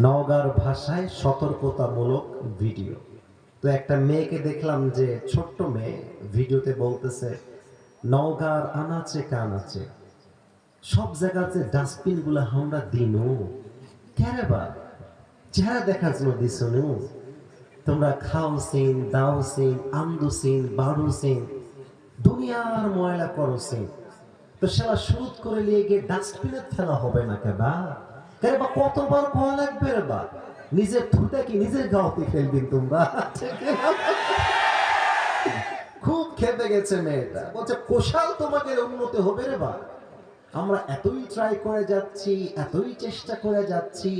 নওগাঁর ভাষায় সতর্কতামূলক ভিডিও। তো একটা মেয়েকে দেখলাম যে ছোট্ট মেয়ে ভিডিওতে বলতেছে নওগাঁর আনাচে কানাচে সব জায়গাতে ডাস্টবিন গুলা আমরা দিনু কেরেবা চেহারা দেখার জন্য দিছনু তোমরা খাও সিন দাও সিন আন্দু সিন বাড়ু সিন দুনিয়ার ময়লা করো সিন তো সেটা শুরুত করে নিয়ে গিয়ে ডাস্টবিনে ফেলা হবে না কেবা কেবা কতবার কোয়া লাগবে রে বা নিজের থুটা কি নিজের গাওতে ফেলবেন তোমরা খুব খেপে গেছে মেয়েটা বলছে কোশাল তোমাকে উন্নতি হবে রে বা আমরা এতই ট্রাই করে যাচ্ছি এতই চেষ্টা করে যাচ্ছি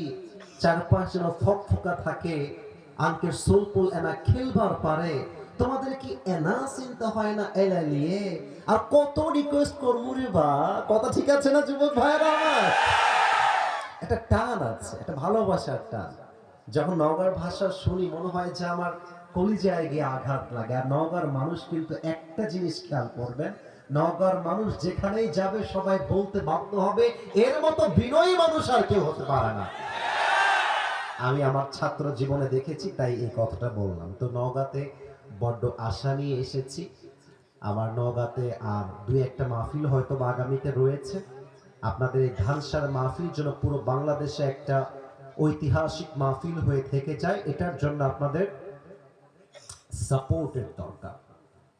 চারপাশে ফক ফোকা থাকে আঙ্কের সোলপুল এনা খেলবার পারে তোমাদের কি এনা চিন্তা হয় না এলালিয়ে আর কত রিকোয়েস্ট করবো রে বা কথা ঠিক আছে না যুবক ভাইরা আমার একটা টান আছে একটা ভালোবাসার টান যখন নওগাঁর ভাষা শুনি মনে হয় যে আমার কলিজায় গিয়ে আঘাত লাগে আর নওগাঁর মানুষ কিন্তু একটা জিনিস খেয়াল করবেন নওগাঁর মানুষ যেখানেই যাবে সবাই বলতে বাধ্য হবে এর মতো বিনয়ী মানুষ আর কেউ হতে পারে না আমি আমার ছাত্র জীবনে দেখেছি তাই এই কথাটা বললাম তো নওগাঁতে বড্ড আশা নিয়ে এসেছি আমার নওগাঁতে আর দুই একটা মাহফিল হয়তো আগামীতে রয়েছে আপনাদের এই ধানসার মাহফিল জন্য পুরো বাংলাদেশে একটা ঐতিহাসিক মাহফিল হয়ে থেকে যায় এটার জন্য আপনাদের সাপোর্টের দরকার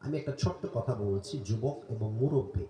আমি একটা ছোট্ট কথা বলছি যুবক এবং মুরব্বী